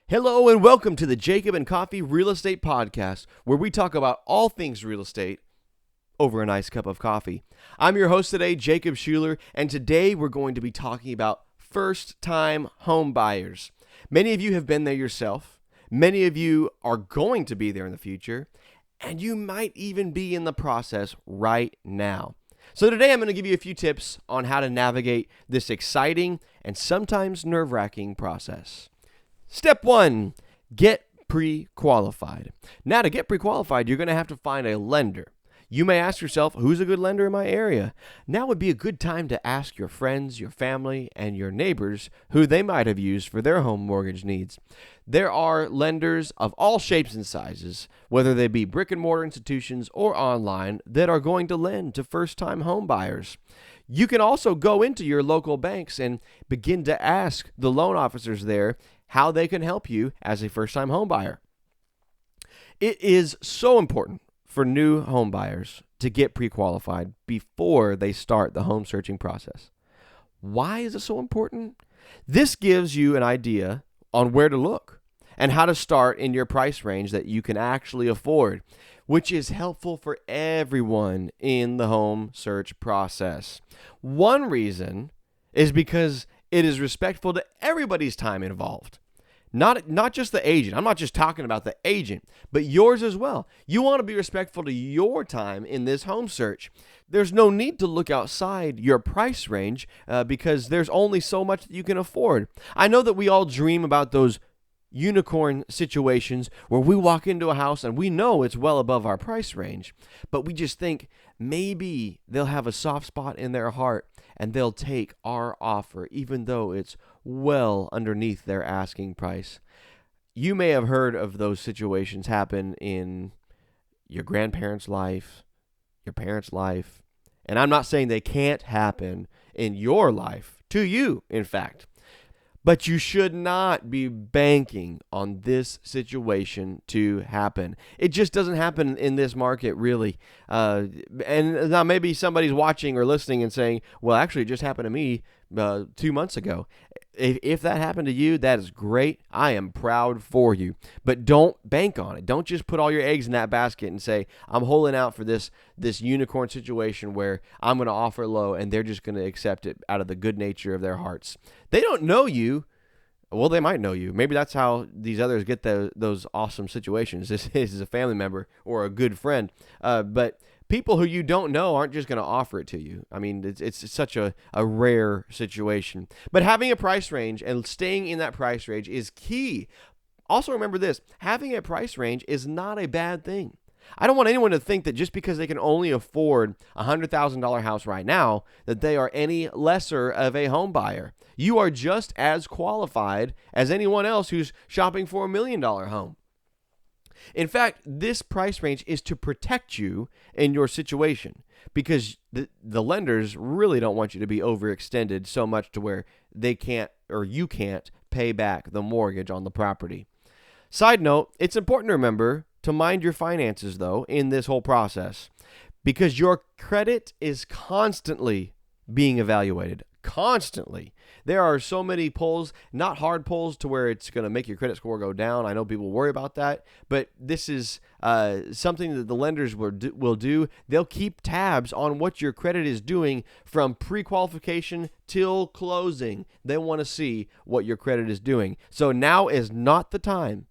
Hello and welcome to the Jacob and Coffee Real Estate Podcast, where we talk about all things real estate over a nice cup of coffee. I'm your host today, Jacob Schuler, and today we're going to be talking about first-time home buyers. Many of you have been there yourself. Many of you are going to be there in the future, and you might even be in the process right now. So today I'm going to give you a few tips on how to navigate this exciting and sometimes nerve-wracking process. Step 1, get pre-qualified. Now, to get pre-qualified, you're going to have to find a lender. You may ask yourself, who's a good lender in my area? Now would be a good time to ask your friends, your family, and your neighbors who they might have used for their home mortgage needs. There are lenders of all shapes and sizes, whether they be brick and mortar institutions or online, that are going to lend to first-time home buyers. You can also go into your local banks and begin to ask the loan officers there how they can help you as a first-time home buyer. It is so important for new home buyers to get pre-qualified before they start the home searching process. Why is it so important? This gives you an idea on where to look and how to start in your price range that you can actually afford, which is helpful for everyone in the home search process. One reason is because it is respectful to everybody's time involved. Not just the agent. I'm not just talking about the agent, but yours as well. You want to be respectful to your time in this home search. There's no need to look outside your price range because there's only so much that you can afford. I know that we all dream about those unicorn situations where we walk into a house and we know it's well above our price range, but we just think maybe they'll have a soft spot in their heart and they'll take our offer even though it's well underneath their asking price. You may have heard of those situations happen in your grandparents' life, your parents' life, and I'm not saying they can't happen in your life, to you, in fact. But you should not be banking on this situation to happen. It just doesn't happen in this market, really. And now maybe somebody's watching or listening and saying, well, actually, it just happened to me 2 months ago. If that happened to you, that is great. I am proud for you. But don't bank on it. Don't just put all your eggs in that basket and say, I'm holding out for this unicorn situation where I'm going to offer low and they're just going to accept it out of the good nature of their hearts. They don't know you. Well, they might know you. Maybe that's how these others get those awesome situations. This is a family member or a good friend. But people who you don't know aren't just going to offer it to you. I mean, it's such a rare situation. But having a price range and staying in that price range is key. Also remember this, having a price range is not a bad thing. I don't want anyone to think that just because they can only afford a $100,000 house right now, that they are any lesser of a home buyer. You are just as qualified as anyone else who's shopping for $1 million home. In fact, this price range is to protect you in your situation because the lenders really don't want you to be overextended so much to where they can't or you can't pay back the mortgage on the property. Side note, it's important to remember to mind your finances, though, in this whole process because your credit is constantly being evaluated. Constantly. There are so many pulls, not hard pulls to where it's going to make your credit score go down. I know people worry about that, but this is something that the lenders will do. They'll keep tabs on what your credit is doing from pre-qualification till closing. They want to see what your credit is doing. So now is not the time,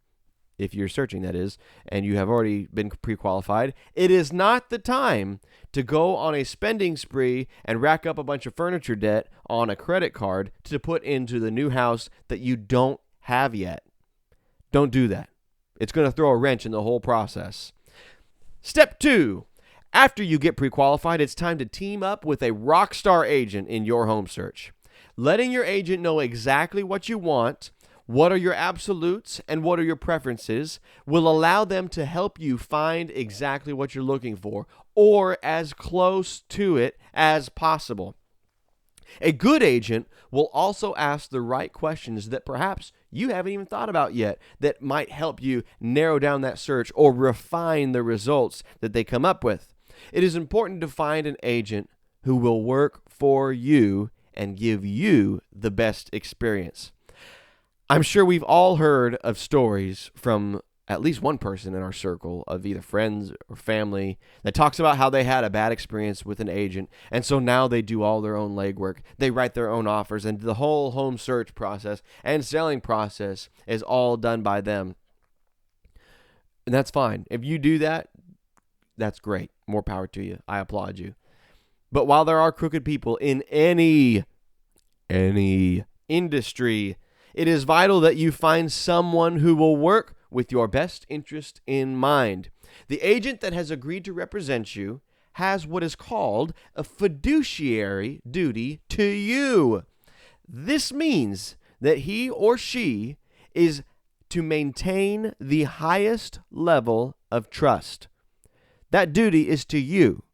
if you're searching that is, and you have already been pre-qualified, it is not the time to go on a spending spree and rack up a bunch of furniture debt on a credit card to put into the new house that you don't have yet. Don't do that. It's going to throw a wrench in the whole process. Step 2. After you get pre-qualified, it's time to team up with a rock star agent in your home search. Letting your agent know exactly what you want, what are your absolutes, and what are your preferences will allow them to help you find exactly what you're looking for or as close to it as possible. A good agent will also ask the right questions that perhaps you haven't even thought about yet that might help you narrow down that search or refine the results that they come up with. It is important to find an agent who will work for you and give you the best experience. I'm sure we've all heard of stories from at least one person in our circle of either friends or family that talks about how they had a bad experience with an agent, and so now they do all their own legwork. They write their own offers, and the whole home search process and selling process is all done by them. And that's fine. If you do that, that's great. More power to you. I applaud you. But while there are crooked people in any industry, it is vital that you find someone who will work with your best interest in mind. The agent that has agreed to represent you has what is called a fiduciary duty to you. This means that he or she is to maintain the highest level of trust. That duty is to you.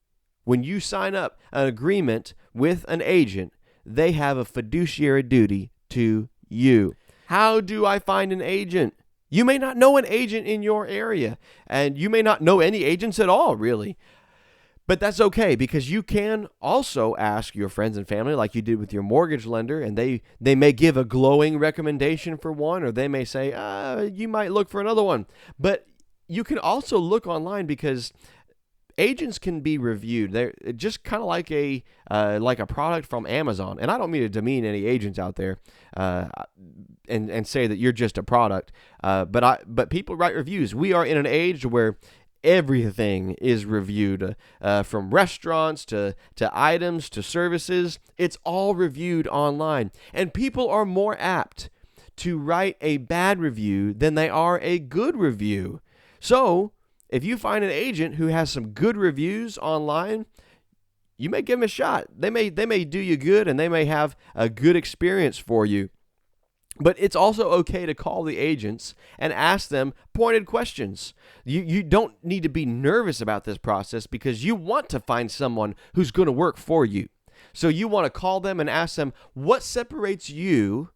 When you sign up an agreement with an agent, they have a fiduciary duty to you. How do I find an agent? You may not know an agent in your area, and you may not know any agents at all, really. But that's okay, because you can also ask your friends and family like you did with your mortgage lender, and they may give a glowing recommendation for one, or they may say, you might look for another one. But you can also look online, because agents can be reviewed. They're just kind of like a product from Amazon. And I don't mean to demean any agents out there and say that you're just a product. But people write reviews. We are in an age where everything is reviewed, from restaurants to items to services. It's all reviewed online. And people are more apt to write a bad review than they are a good review. So if you find an agent who has some good reviews online, you may give them a shot. They may do you good, and they may have a good experience for you. But it's also okay to call the agents and ask them pointed questions. You don't need to be nervous about this process, because you want to find someone who's going to work for you. So you want to call them and ask them, what separates you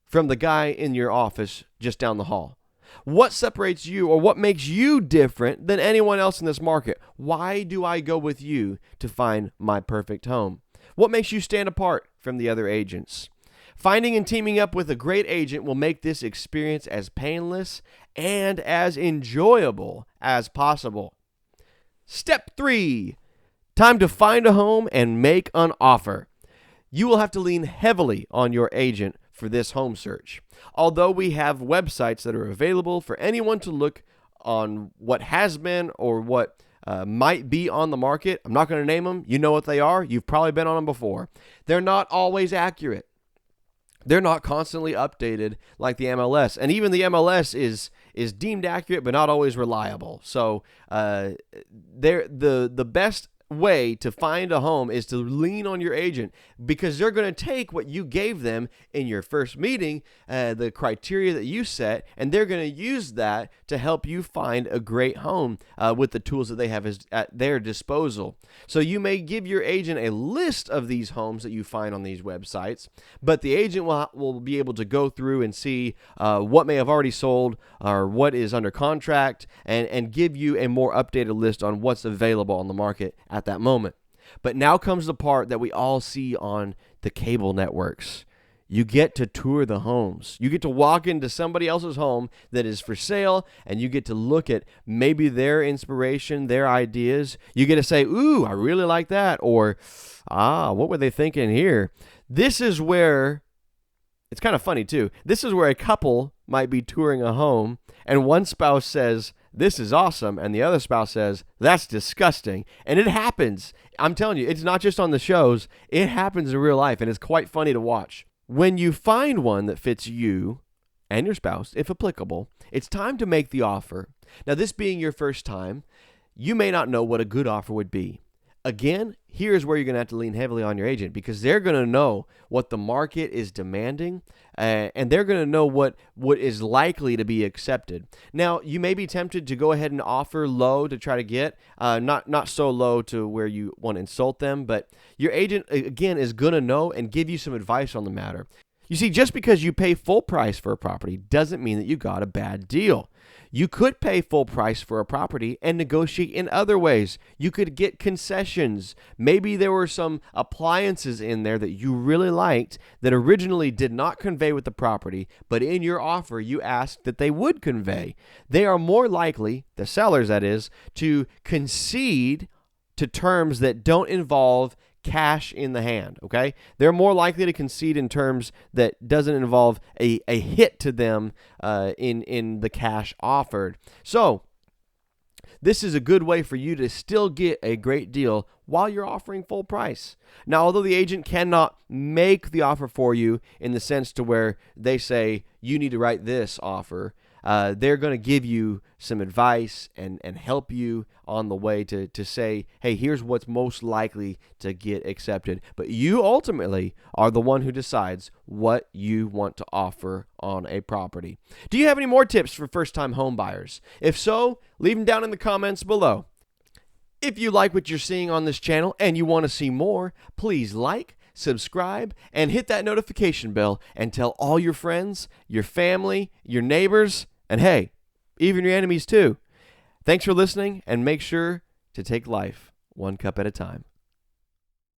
from the guy in your office just down the hall? What separates you, or what makes you different than anyone else in this market? Why do I go with you to find my perfect home? What makes you stand apart from the other agents? Finding and teaming up with a great agent will make this experience as painless and as enjoyable as possible. Step 3, time to find a home and make an offer. You will have to lean heavily on your agent for this home search. Although we have websites that are available for anyone to look on what has been or what might be on the market, I'm not going to name them. You know what they are. You've probably been on them before. They're not always accurate. They're not constantly updated like the MLS. And even the MLS is deemed accurate but not always reliable. So the best way to find a home is to lean on your agent, because they're going to take what you gave them in your first meeting, the criteria that you set, and they're going to use that to help you find a great home with the tools that they have at their disposal. So you may give your agent a list of these homes that you find on these websites, but the agent will be able to go through and see what may have already sold or what is under contract, and give you a more updated list on what's available on the market at that moment. But now comes the part that we all see on the cable networks. You get to tour the homes. You get to walk into somebody else's home that is for sale, and you get to look at maybe their inspiration, their ideas. You get to say, ooh, I really like that, or what were they thinking here? This is where, it's kind of funny too, this is where a couple might be touring a home, and one spouse says, this is awesome, and the other spouse says, that's disgusting. And it happens. I'm telling you, it's not just on the shows. It happens in real life, and it's quite funny to watch. When you find one that fits you and your spouse, if applicable, it's time to make the offer. Now, this being your first time, you may not know what a good offer would be. Again, here's where you're going to have to lean heavily on your agent, because they're going to know what the market is demanding, and they're going to know what is likely to be accepted. Now, you may be tempted to go ahead and offer low to try to get, not so low to where you want to insult them, but your agent, again, is going to know and give you some advice on the matter. You see, just because you pay full price for a property doesn't mean that you got a bad deal. You could pay full price for a property and negotiate in other ways. You could get concessions. Maybe there were some appliances in there that you really liked that originally did not convey with the property, but in your offer you asked that they would convey. They are more likely, the sellers that is, to concede to terms that don't involve cash in the hand, okay? They're more likely to concede in terms that doesn't involve a hit to them in the cash offered. So this is a good way for you to still get a great deal while you're offering full price. Now, although the agent cannot make the offer for you in the sense to where they say you need to write this offer, they're going to give you some advice and help you on the way to say, hey, here's what's most likely to get accepted. But you ultimately are the one who decides what you want to offer on a property. Do you have any more tips for first-time home buyers? If so, leave them down in the comments below. If you like what you're seeing on this channel and you want to see more, please like, subscribe, and hit that notification bell and tell all your friends, your family, your neighbors, and hey, even your enemies too. Thanks for listening, and make sure to take life one cup at a time.